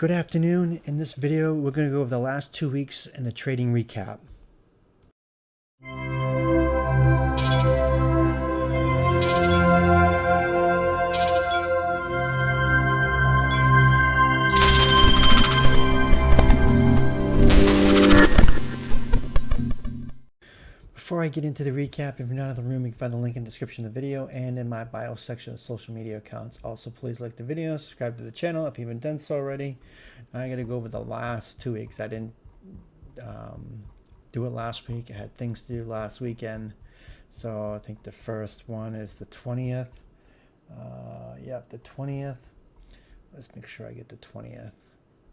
Good afternoon. In this video, we're going to go over the last 2 weeks in the trading recap. Before I get into the recap, if you're not in the room, you can find the link in the description of the video and in my bio section of social media accounts. Also, please like the video, subscribe to the channel if you haven't done so already. I'm going to go over the last 2 weeks. I didn't do it last week. I had things to do last weekend. So I think the first one is the 20th. Yep, the 20th. Let's make sure I get the 20th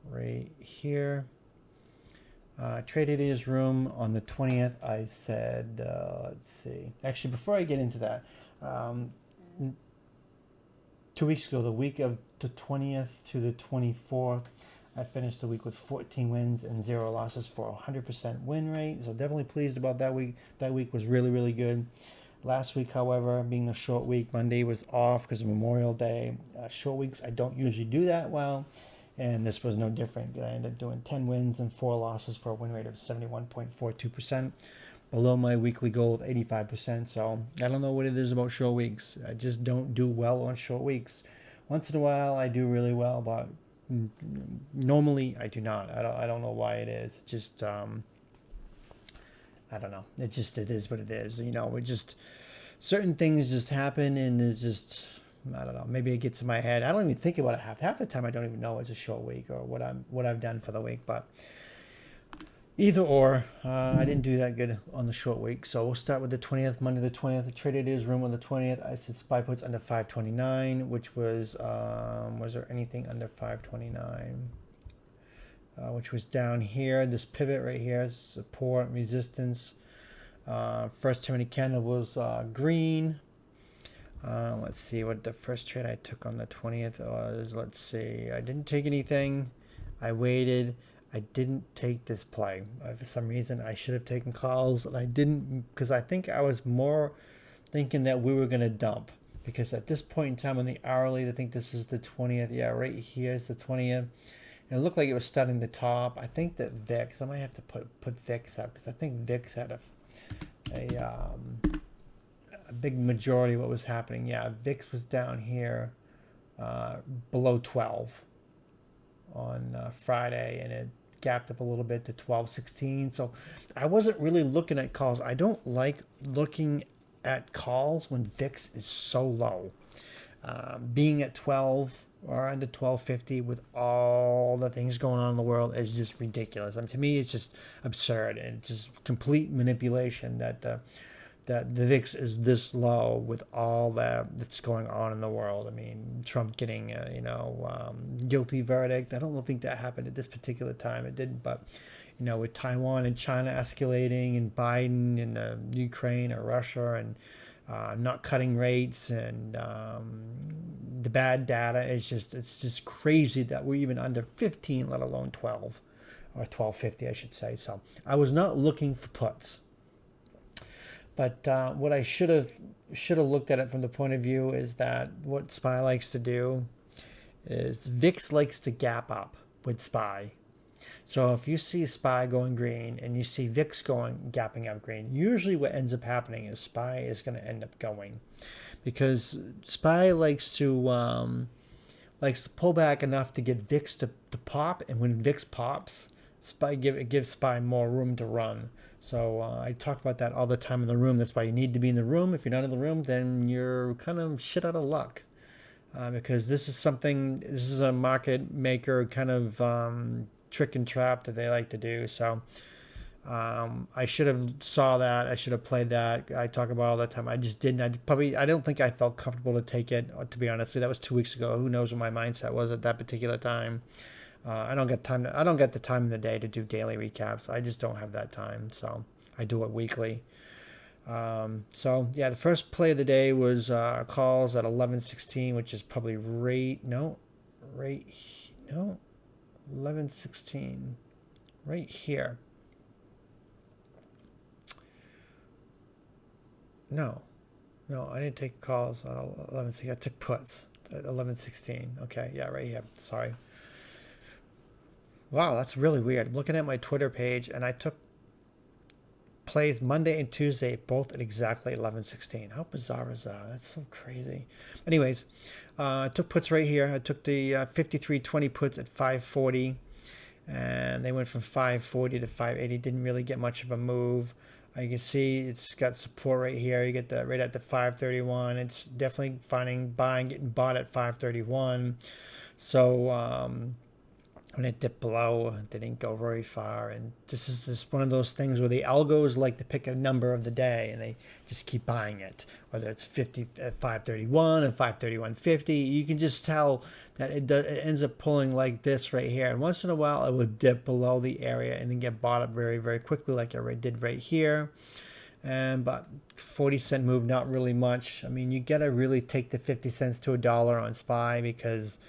right here. Traded his room on the 20th. I said, let's see. Actually, before I get into that, 2 weeks ago, the week of the 20th to the 24th, I finished the week with 14 wins and 0 losses for a 100% win rate. So definitely pleased about that week. That week was really, really good. Last week, however, being a short week, Monday was off because of Memorial Day. Short weeks, I don't usually do that well. And this was no different. I ended up doing 10 wins and 4 losses for a win rate of 71.42%, below my weekly goal of 85%. So I don't know what it is about short weeks. I just don't do well on short weeks. Once in a while, I do really well, but normally I do not. I don't know why it is. It just I don't know. It is what it is. You know, it just certain things just happen, and it's just. I don't know. Maybe it gets in my head. I don't even think about it half the time. I don't even know it's a short week or what I've done for the week. But either or, I didn't do that good on the short week. So we'll start with the 20th, Monday the 20th. I traded his room on the 20th. I said SPY puts under 529, which was there anything under 529? Which was down here. This pivot right here, support, resistance. First 10-minute candle was green. Let's see what the first trade I took on the 20th was. Let's see. I didn't take anything. I waited. I didn't take this play. For some reason, I should have taken calls, and I didn't because I think I was more thinking that we were going to dump. Because at this point in time on the hourly, I think this is the 20th. Yeah, right here is the 20th. And it looked like it was starting the top. I think that VIX, I might have to put VIX up because I think VIX had a big majority of what was happening. Yeah, VIX was down here below 12 on Friday, and it gapped up a little bit to 12.16. So I wasn't really looking at calls. I don't like looking at calls when VIX is so low. Being at 12 or under 1250 with all the things going on in the world is just ridiculous. I mean, to me, it's just absurd, and it's just complete manipulation that the VIX is this low with all that's going on in the world. I mean, Trump getting a guilty verdict. I don't think that happened at this particular time. It didn't, but with Taiwan and China escalating, and Biden and Ukraine or Russia, and not cutting rates, and the bad data it's just crazy that we're even under 15, let alone 12 or 1250, I should say. So I was not looking for puts. But what I should have looked at it from the point of view is that what SPY likes to do is VIX likes to gap up with SPY. So if you see SPY going green and you see VIX gapping up green, usually what ends up happening is SPY is going to end up going, because SPY likes to pull back enough to get VIX to pop, and when VIX pops, it gives SPY more room to run. So I talk about that all the time in the room. That's why you need to be in the room. If you're not in the room, then you're kind of shit out of luck, because this is a market maker kind of trick and trap that they like to do. So I should have saw that. I should have played that. I talk about it all the time. I just didn't. I don't think I felt comfortable to take it, to be honest. That was 2 weeks ago. Who knows what my mindset was at that particular time. I don't get the time in the day to do daily recaps. I just don't have that time, so I do it weekly. So yeah, the first play of the day was calls at 11:16, which is probably 11:16, right here. No, I didn't take calls on 11:16. I took puts at 11:16. Okay, yeah, right here. Sorry. Wow, that's really weird. I'm looking at my Twitter page, and I took plays Monday and Tuesday both at exactly 11:16. How bizarre is that? That's so crazy. Anyways, I took puts right here. I took the 53.20 puts at 540, and they went from 540 to 580. Didn't really get much of a move. You can see it's got support right here. You get that right at the 531. It's definitely finding buying, getting bought at 531. So when it dipped below, they didn't go very far. And this is just one of those things where the algos like to pick a number of the day and they just keep buying it, whether it's 50 at 531 and 531.50. You can just tell that it ends up pulling like this right here. And once in a while, it would dip below the area and then get bought up very, very quickly, like it did right here. And but 40-cent move, not really much. I mean, you gotta really take the 50 cents to $1 on SPY, because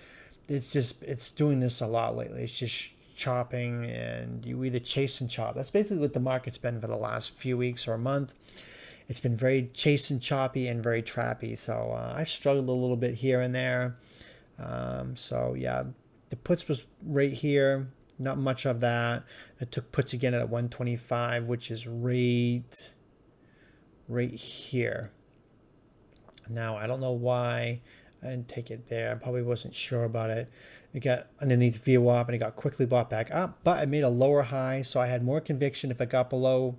it's doing this a lot lately. It's just chopping, and you either chase and chop. That's basically what the market's been for the last few weeks or a month. It's been very chase and choppy and very trappy. So I struggled a little bit here and there. So yeah, the puts was right here. Not much of that. I took puts again at 125, which is right here. Now I don't know why I didn't take it there. I probably wasn't sure about it. It got underneath VWAP and it got quickly bought back up, but I made a lower high, so I had more conviction if it got below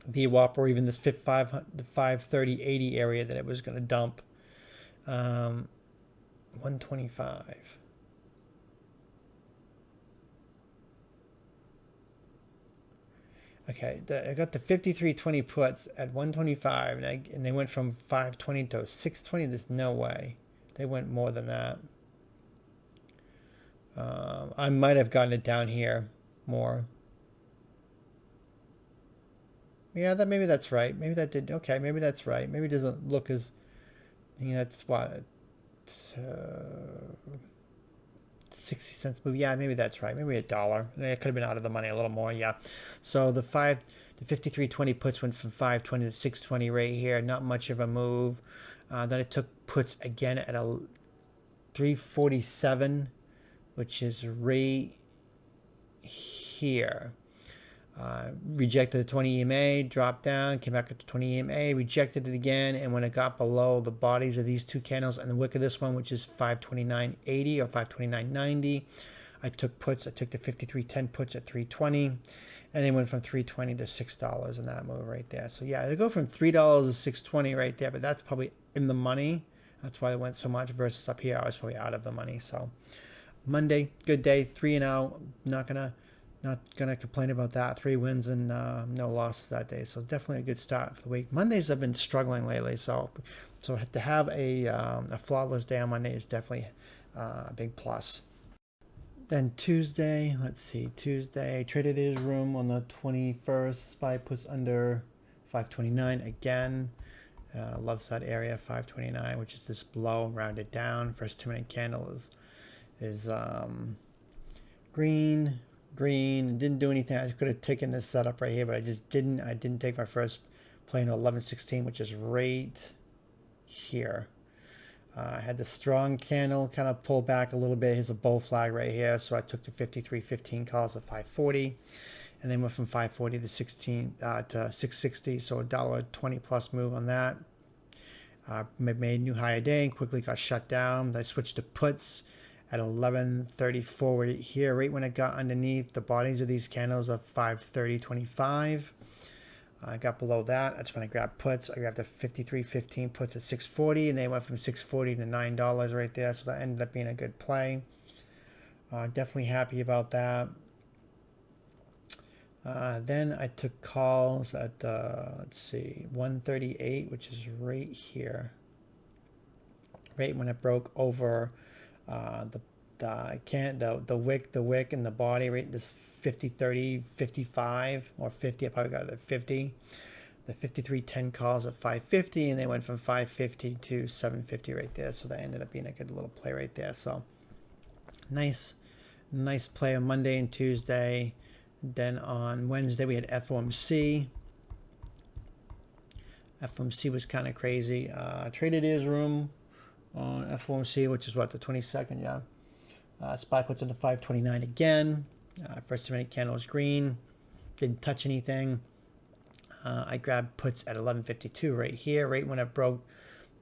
VWAP or even this 530.80 area that it was going to dump. 125. Okay, I got the 53.20 puts at 125, and they went from 520 to 620. There's no way. They went more than that. I might have gotten it down here more. Yeah, maybe that's right. Maybe that did. Okay, maybe that's right. Maybe it doesn't look as. That's what. It's, 60 cents move. Yeah, maybe that's right. Maybe $1. It could have been out of the money a little more. Yeah. So the 53.20 puts went from 520 to 620 right here. Not much of a move. Then it took puts again at a 347, which is right here. Rejected the 20 EMA, dropped down, came back up to 20 EMA, rejected it again, and when it got below the bodies of these two candles and the wick of this one, which is 529.80 or 529.90, I took puts. I took the 53.10 puts at 320, and they went from 320 to $6 in that move right there. So yeah, they go from $3 to 620 right there, but that's probably in the money. That's why it went so much versus up here. I was probably out of the money. So Monday, good day, 3-0. Not gonna complain about that. 3 wins and no losses that day. So definitely a good start for the week. Mondays have been struggling lately, so to have a flawless day on Monday is definitely a big plus. Then Tuesday, let's see. Tuesday, traded his room on the 21st. SPY puts under 529 again. Loves that area, 529, which is this low, rounded down. First 2-minute candle is green. Didn't do anything. I could have taken this setup right here, but I just didn't. I didn't take my first play in 11:16, which is right here. I had the strong candle kind of pull back a little bit. Here's a bull flag right here, so I took the 53.15 calls at 540, and then went from 540 to 660, so $1.20 plus move on that. Made new high a day and quickly got shut down. I switched to puts at 11:34 right here, right when it got underneath the bodies of these candles of 530.25. I got below that. That's when I grabbed puts. I grabbed the 53.15 puts at 640, and they went from 640 to $9 right there. So that ended up being a good play. Definitely happy about that. Then I took calls at let's see, 138, which is right here. Right when it broke over the wick and the body right, this 50 30 55 or 50. I probably got it at 50. The 53.10 calls at 550, and they went from 550 to 750 right there. So that ended up being a good little play right there. So nice play on Monday and Tuesday. Then on Wednesday we had FOMC. FOMC was kind of crazy. Traded his room on FOMC, which is what, the 22nd, yeah. SPY puts into 529 again. First minute candle was green, didn't touch anything. I grabbed puts at 11:52 right here, right when it broke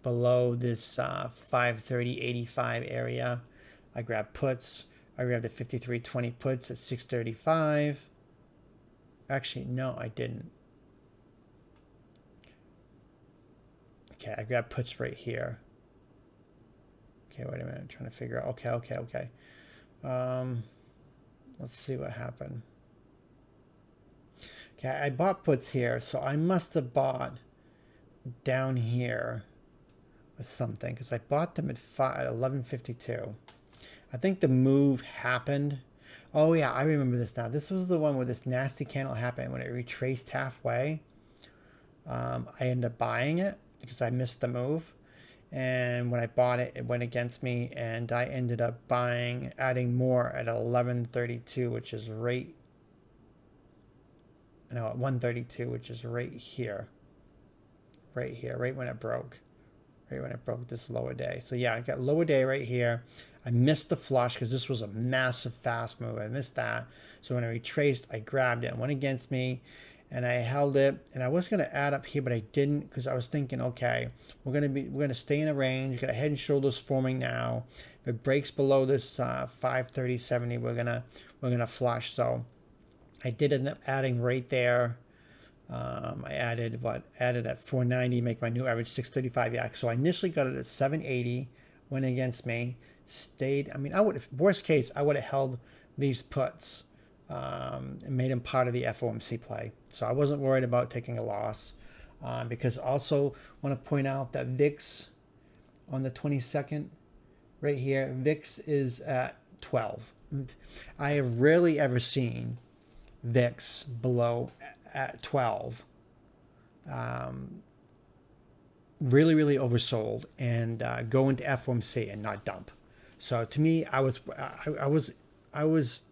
below this 530.85 area. I grabbed puts. I grabbed the 53.20 puts at 6:35. Actually, no, I didn't. Okay, I grabbed puts right here. Okay, wait a minute. I'm trying to figure out. Okay. Let's see what happened. Okay, I bought puts here, so I must have bought down here with something because I bought them at 11:52. I think the move happened. Oh yeah, I remember this now. This was the one where this nasty candle happened when it retraced halfway. I ended up buying it because I missed the move. And when I bought it, it went against me, and I ended up adding more at 11:32, which is right. No, at 1:32, which is right here. Right here, right when it broke. Right when it broke this lower day. So yeah, I got lower day right here. I missed the flush because this was a massive fast move. I missed that. So when I retraced, I grabbed it. It went against me, and I held it. And I was going to add up here, but I didn't because I was thinking, okay, we're going to stay in a range. Got a head and shoulders forming now. If it breaks below this 530.70, we're gonna flush. So I did end up adding right there. I added at 490, make my new average 635. Yeah, so I initially got it at 780, went against me, stayed. I mean, worst case, I would have held these puts and made them part of the FOMC play. So I wasn't worried about taking a loss because also want to point out that VIX on the 22nd right here, VIX is at 12. I have rarely ever seen VIX below at 12. Really oversold and go into FOMC and not dump. So to me, I was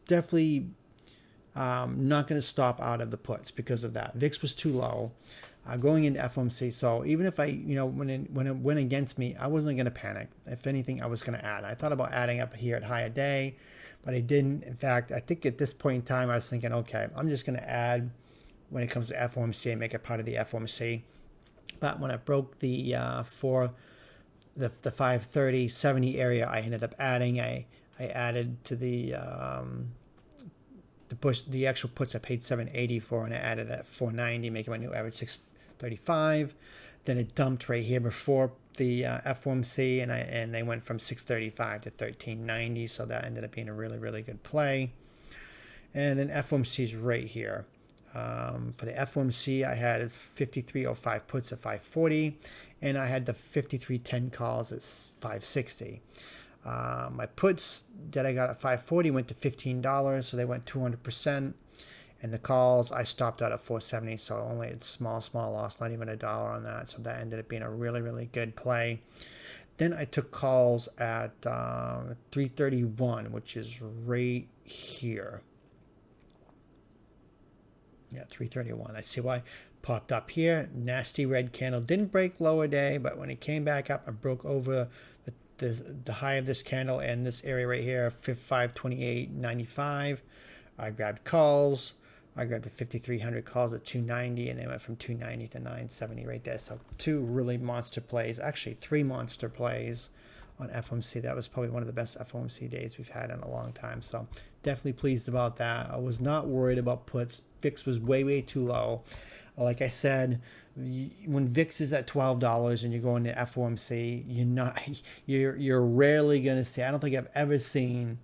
definitely not going to stop out of the puts because of that. VIX was too low going into FOMC. So even if when it went against me, I wasn't going to panic. If anything, I was going to add. I thought about adding up here at higher day, but I didn't. In fact, I think at this point in time, I was thinking, okay, I'm just going to add when it comes to FOMC and make it part of the FOMC. But when I broke the 530.70 area, I ended up adding. I added to the actual puts I paid 780 for, and I added at 490, making my new average 635. Then it dumped right here before the FOMC, and they went from 635 to 1390. So that ended up being a really good play. And then FOMC is right here. For the FOMC, I had 53.05 puts at 540, and I had the 53.10 calls at 560. My puts that I got at 540 went to $15, so they went 200%. And the calls, I stopped out at 470, so only a small loss, not even $1 on that. So that ended up being a really good play. Then I took calls at 331, which is right here. Yeah, 331. I see why. Popped up here. Nasty red candle. Didn't break lower day, but when it came back up, I broke over the high of this candle and this area right here, 528.95. I grabbed calls. I grabbed the 5,300 calls at 290, and they went from 290 to 970 right there. So two really monster plays. Actually, three monster plays on FOMC. That was probably one of the best FOMC days we've had in a long time. So definitely pleased about that. I was not worried about puts. VIX was way too low. Like I said, when VIX is at $12 and you're going to FOMC, you're rarely going to see. I don't think I've ever seen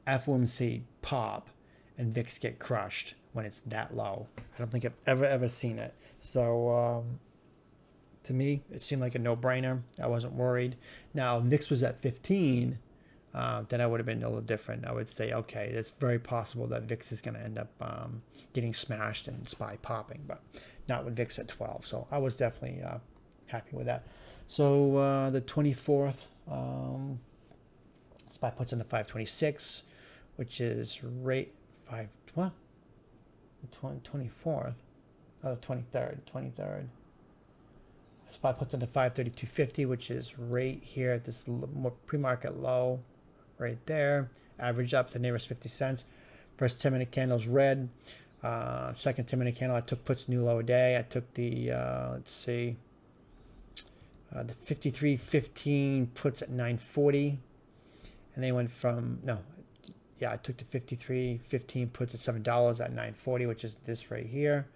FOMC pop and VIX get crushed when it's that low. I don't think I've ever seen it. So to me, it seemed like a no-brainer. I wasn't worried. Now, VIX was at 15. Then I would have been a little different. I would say, okay, it's very possible that VIX is going to end up getting smashed and SPY popping, but not with VIX at 12. So I was definitely happy with that. So the 24th, SPY puts in the 526, which is rate 5, what? The 24th, oh, the 23rd. SPY puts in the 532.50, which is right here at this pre-market low. Right there, average up to the nearest 50 cents. First 10-minute candle's red. Second 10-minute candle, I took puts new low day. I took the, let's see, the 53.15 puts at 940. And they went from, no, yeah, I took the 53.15 puts at $7 at 940, which is this right here.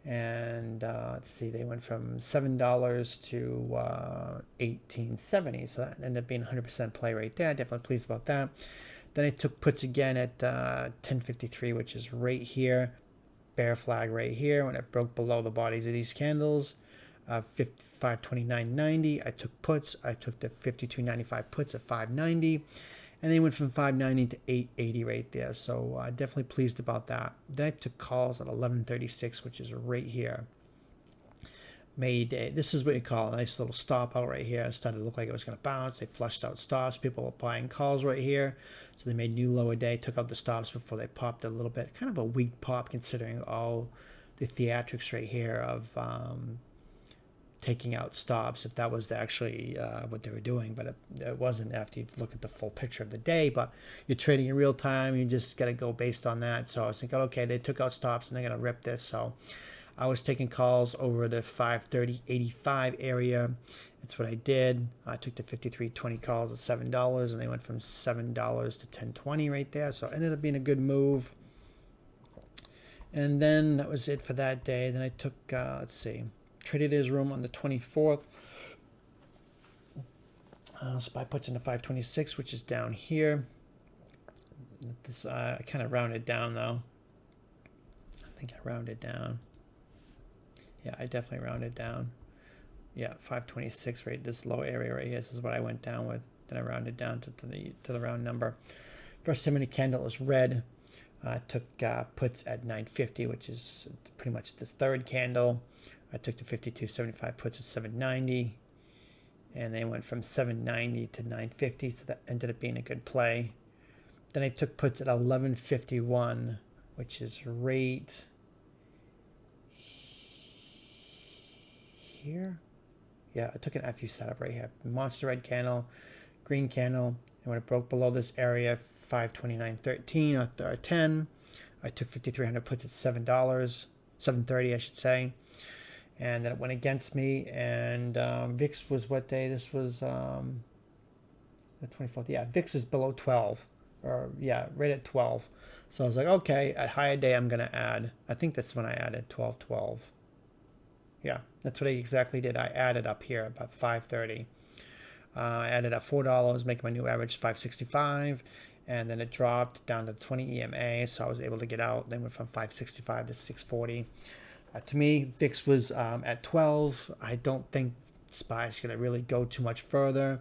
And let's see, they went from $7 to 18.70, so that ended up being 100% play right there. Definitely pleased about that. Then I took puts again at 10.53, which is right here, bear flag right here when it broke below the bodies of these candles. 529.90, I took puts. I took the 52.95 puts at 590. And they went from 590 to 880 right there. So definitely pleased about that. Then I took calls at 1136, which is right here. Made this is what you call a nice little stop out right here. It started to look like it was going to bounce. They flushed out stops. People were buying calls right here. So they made new lower day, took out the stops before they popped a little bit. Kind of a weak pop considering all the theatrics right here of taking out stops, if that was actually what they were doing, but it wasn't after you look at the full picture of the day. But you're trading in real time, you just got to go based on that. So I was thinking, okay, they took out stops and they're going to rip this. So I was taking calls over the 530.85 area. That's what I did. I took the 53.20 calls at $7, and they went from $7 to 10.20 right there. So it ended up being a good move. And then that was it for that day. Then I took, let's see, traded his room on the 24th. SPY puts into 526, which is down here. This I kind of rounded down though. I think I rounded down. Yeah, I definitely rounded down. Yeah, 526 right. This low area right here. This is what I went down with. Then I rounded down to the round number. First 10-minute candle is red. I took puts at 950, which is pretty much the third candle. I took the 52.75 puts at 790, and they went from 790 to 950, so that ended up being a good play. Then I took puts at 1151, which is right here. Yeah, I took an FU setup right here. Monster red candle, green candle, and when it broke below this area, 529.13 or 10, I took 5,300 puts at $7.30, I should say. And then it went against me, and VIX was what day? This was the 24th. Yeah, VIX is below 12, or yeah, right at 12. So I was like, okay, at higher day, I'm going to add. I think that's when I added 12.12. Yeah, that's what I exactly did. I added up here about 5:30. I added up $4, making my new average 565, and then it dropped down to 20 EMA, so I was able to get out. Then went from 565 to 640. To me, VIX was at 12. I don't think SPY is going to really go too much further.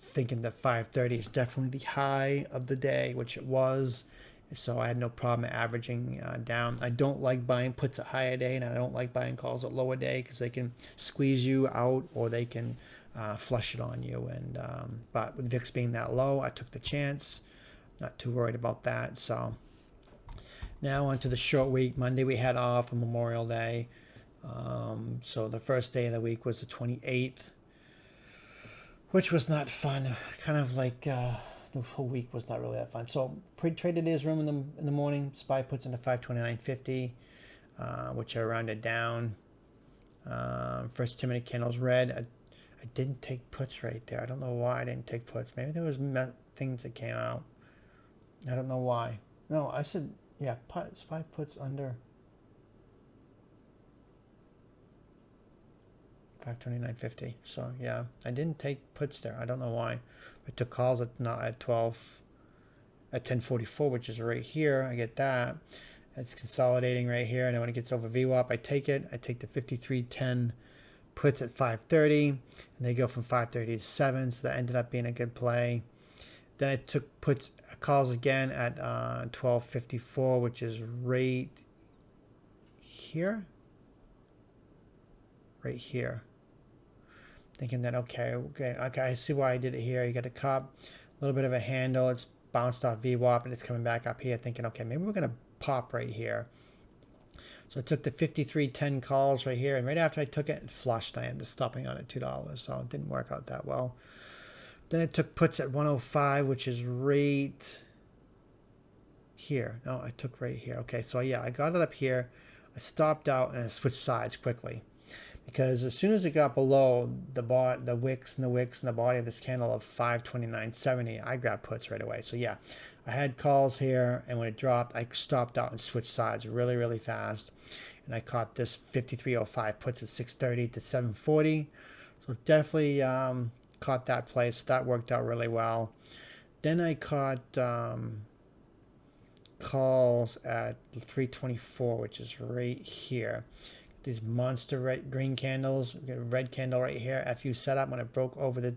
Thinking that 530 is definitely the high of the day, which it was. So I had no problem averaging down. I don't like buying puts at higher day, and I don't like buying calls at lower day because they can squeeze you out or they can flush it on you. And but with VIX being that low, I took the chance. Not too worried about that. So now on to the short week. Monday we had off on Memorial Day. So the first day of the week was the 28th, which was not fun. Kind of like the whole week was not really that fun. So pre-traded his room in the morning. SPY puts into 529.50, which I rounded down. First 10-minute candles red. I didn't take puts right there. I don't know why I didn't take puts. Maybe there was things that came out. I don't know why. No, I said, yeah, SPY puts under 529.50. So yeah, I didn't take puts there. I don't know why. I took calls at 1044, which is right here. I get that. It's consolidating right here, and then when it gets over VWAP, I take it. I take the 53.10 puts at 530, and they go from 530 to 7. So that ended up being a good play. Then I took puts calls again at 1254, which is right here. Right here. Thinking that okay, I see why I did it here. You got a cup, a little bit of a handle. It's bounced off VWAP and it's coming back up here. Thinking okay, maybe we're gonna pop right here. So I took the 53.10 calls right here, and right after I took it, it flushed. I ended up stopping on at $2, so it didn't work out that well. Then it took puts at 105, which is right here. No, I took right here. Okay, so yeah, I got it up here. I stopped out and I switched sides quickly, because as soon as it got below the wicks and the body of this candle of 529.70, I grabbed puts right away. So yeah, I had calls here, and when it dropped, I stopped out and switched sides really, really fast. And I caught this 53.05 puts at 630 to 740. So definitely caught that play. So that worked out really well. Then I caught calls at 324, which is right here. These monster green candles. We got a red candle right here. FU setup when it broke over the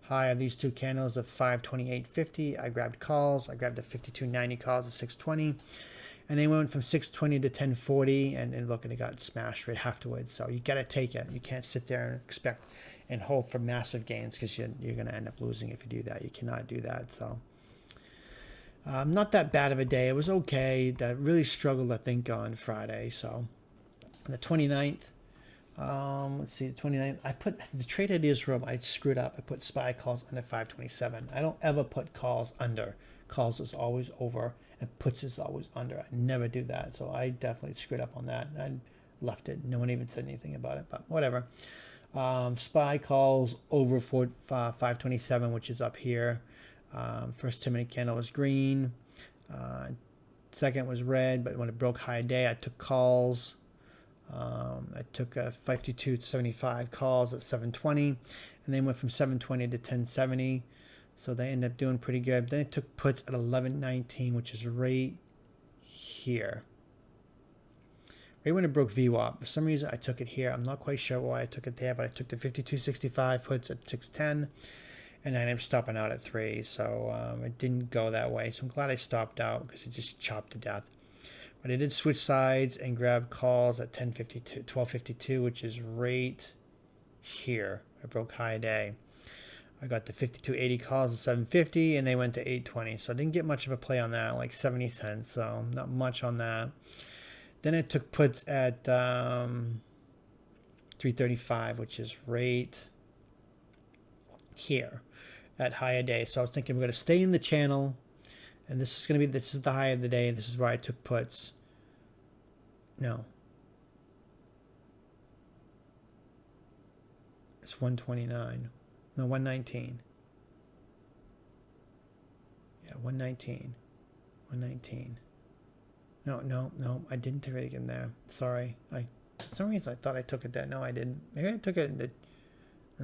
high of these two candles of 528.50. I grabbed calls. I grabbed the 52.90 calls at 620. And they went from 620 to 1040, and look, and it got smashed right afterwards. So you got to take it. You can't sit there and expect and hold for massive gains, because you're going to end up losing if you do that. You cannot do that. So not that bad of a day. It was okay. That really struggled, I think, on Friday. So the 29th, let's see, the 29th, I put the trade ideas room. I screwed up. I put SPY calls under 527. I don't ever put calls under. Calls is always over, and puts is always under. I never do that. So I definitely screwed up on that. I left it. No one even said anything about it, but whatever. SPY calls over 527, which is up here. First 10-minute candle was green. Second was red, but when it broke high day, I took calls. I took a 52.75 calls at 720, and then went from 720 to 1070. So they ended up doing pretty good. Then I took puts at 1119, which is right here. Right when it broke VWAP. For some reason, I took it here. I'm not quite sure why I took it there, but I took the 52.65 puts at 610, and I ended up stopping out at 3. So it didn't go that way. So I'm glad I stopped out, because it just chopped to death. But I did switch sides and grab calls at 1252, which is right here. I broke high day. I got the 52.80 calls at 750, and they went to 820. So I didn't get much of a play on that, like 70 cents. So not much on that. Then I took puts at 335, which is right here at higher day. So I was thinking we're going to stay in the channel, and this is the high of the day. This is where I took puts. No. It's 129. No, 119. Yeah, 119. 119. No, I didn't take it in there. Sorry. For some reason I thought I took it there. No, I didn't. Maybe I took it in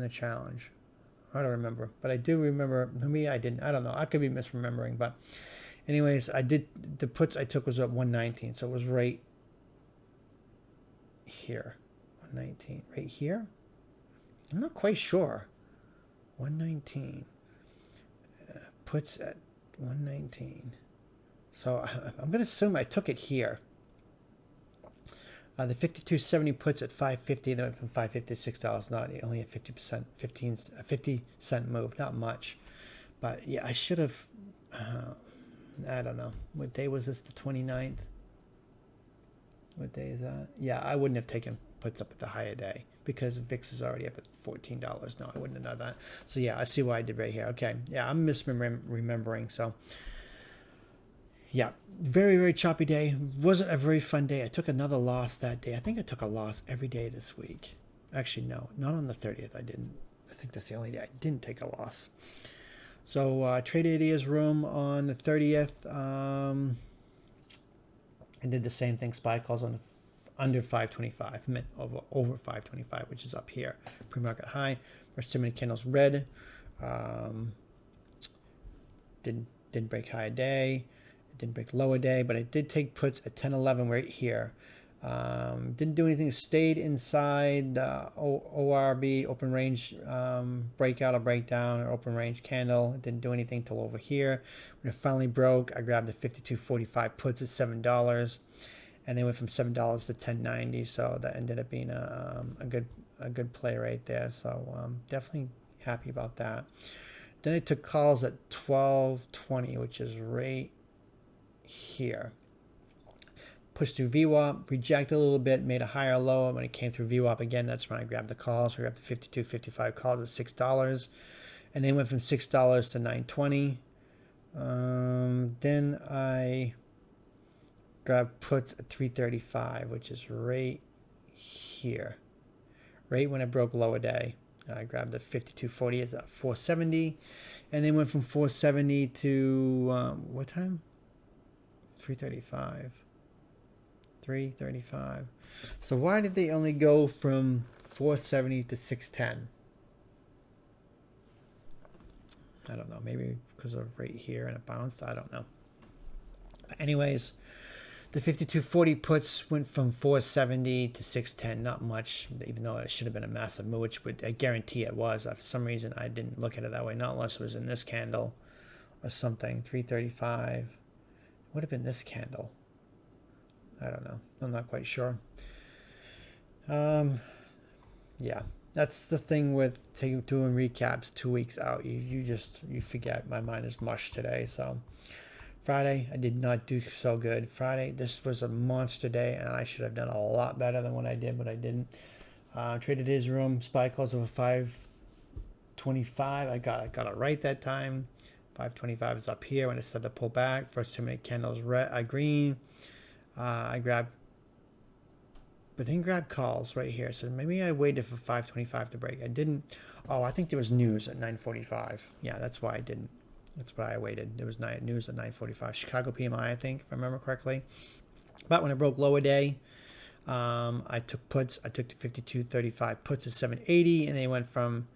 the challenge. I don't remember. But I do remember. Maybe I didn't. I don't know. I could be misremembering. But anyways, I did. The puts I took was at 119. So it was right here. 119. Right here? I'm not quite sure. 119. Puts at 119. So I'm going to assume I took it here. The 52.70 puts at 550. They went from 550 to $6. Not only a 50%, 50 cent move. Not much. But yeah, I should have. I don't know. What day was this? The 29th. What day is that? Yeah, I wouldn't have taken puts up at the higher day, because VIX is already up at $14. No, I wouldn't have done that. So yeah, I see what I did right here. Okay, yeah, I'm misremembering. So yeah, very, very choppy day. Wasn't a very fun day. I took another loss that day. I think I took a loss every day this week. Actually, no, not on the 30th. I didn't. I think that's the only day I didn't take a loss. So trade ideas room on the 30th. I did the same thing. SPY calls on under 525, meant over 525, which is up here. Pre-market high. First 2-minute candles red. Didn't break high a day. It didn't break low a day, but I did take puts at 1011 right here. Didn't do anything. Stayed inside ORB, open range breakout or breakdown, or open range candle. It didn't do anything till over here. When it finally broke, I grabbed the 52.45 puts at $7, and they went from $7 to $10.90. So that ended up being a good play right there. So definitely happy about that. Then I took calls at 1220, which is right here. Pushed through VWAP, rejected a little bit, made a higher low. And when it came through VWAP again, that's when I grabbed the calls. So I grabbed the 52.55 calls at $6, and then went from $6 to $9.20. Then I grabbed puts at 335, which is right here, right when it broke lower day. I grabbed the 5240 at 470, and then went from 470 to what time? 335. 335. So why did they only go from 470 to 610? I don't know. Maybe because of right here and it bounced. I don't know. But anyways, the 5240 puts went from 470 to 610. Not much, even though it should have been a massive move, which would, I guarantee it was. For some reason, I didn't look at it that way. Not unless it was in this candle or something. 335. Would have been this candle. I don't know. I'm not quite sure. Yeah, that's the thing with doing recaps 2 weeks out. You forget. My mind is mush today. So Friday, I did not do so good. Friday, this was a monster day, and I should have done a lot better than what I did, but I didn't. Traded his room. SPY closed over 525. I got it right that time. 525 is up here when it started to pull back. First 2 minute candles green. I grabbed, but didn't grab calls right here. So maybe I waited for 525 to break. I didn't. Oh, I think there was news at 9:45. Yeah, that's why I didn't. That's why I waited. There was news at 9:45. Chicago PMI, I think, if I remember correctly. But when it broke lower day, I took puts. I took the 52.35 puts at 780, and they went from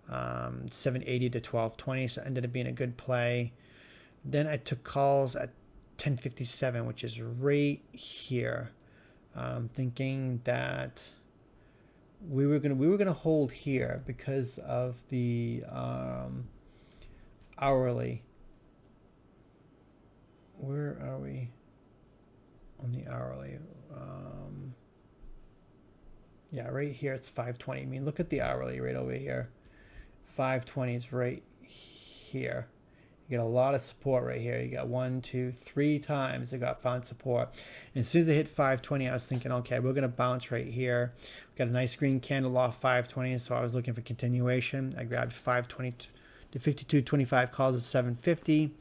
780 to 1220. So it ended up being a good play. Then I took calls at 1057, which is right here. Thinking that we were gonna hold here because of the hourly. Where are we on the hourly? Yeah, right here it's 520. I mean, look at the hourly right over here. 520 is right here. You got a lot of support right here. You got 1, 2, 3 times they found support. And as soon as they hit 520, I was thinking, okay, we're gonna bounce right here. We got a nice green candle off 520, so I was looking for continuation. I grabbed 520 to 52.25 calls at 750.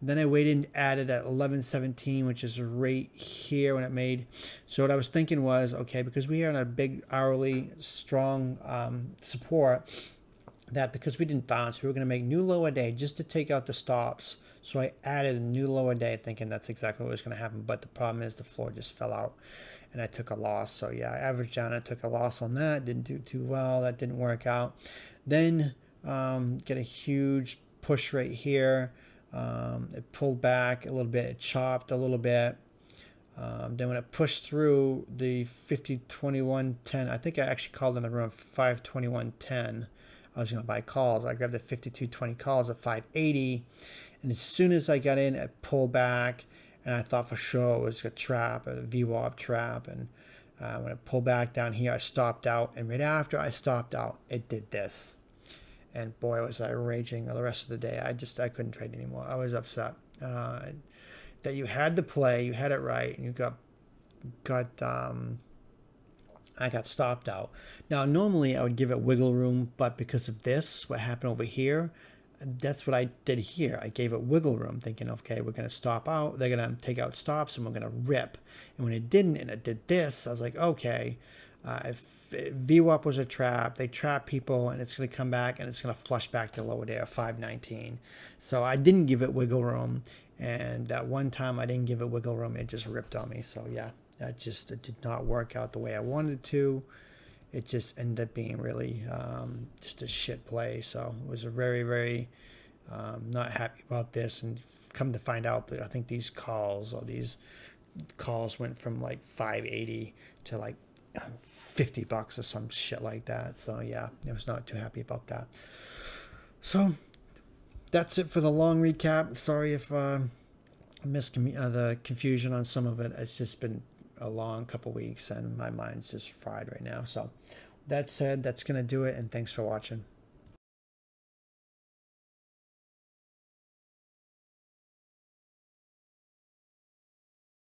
Then I waited and added at 1117, which is right here when it made. So what I was thinking was, okay, because we are in a big hourly strong support, that because we didn't bounce, we were going to make new lower day just to take out the stops. So I added a new lower day thinking that's exactly what was going to happen. But the problem is the floor just fell out and I took a loss. So yeah, I averaged down. I took a loss on that. Didn't do too well. That didn't work out. Then get a huge push right here. It pulled back a little bit. It chopped a little bit. Then when it pushed through the 50.21.10, I think I actually called in the room 5.21.10. I was going to buy calls. I grabbed the 52.20 calls at 580, and as soon as I got in, it pulled back, and I thought for sure it was a trap, a VWAP trap. And when it pulled back down here, I stopped out, and right after I stopped out, it did this. And boy, was I raging the rest of the day. I couldn't trade anymore. I was upset that you had the play, you had it right, and you I got stopped out. Now, normally I would give it wiggle room, but because of this, what happened over here, that's what I did here. I gave it wiggle room, thinking, okay, we're going to stop out. They're going to take out stops, and we're going to rip. And when it didn't, and it did this, I was like, okay, if VWAP was a trap. They trap people, and it's going to come back, and it's going to flush back to lower day of 519. So I didn't give it wiggle room, and that one time I didn't give it wiggle room, it just ripped on me. So yeah. It did not work out the way I wanted to. It just ended up being really just a shit play. So it was a very, very not happy about this. And come to find out that I think these calls went from like 580 to like $50 or some shit like that. So yeah, I was not too happy about that. So that's it for the long recap. Sorry if I missed the confusion on some of it. It's just been a long couple weeks and my mind's just fried right now. So that said, that's going to do it, and thanks for watching.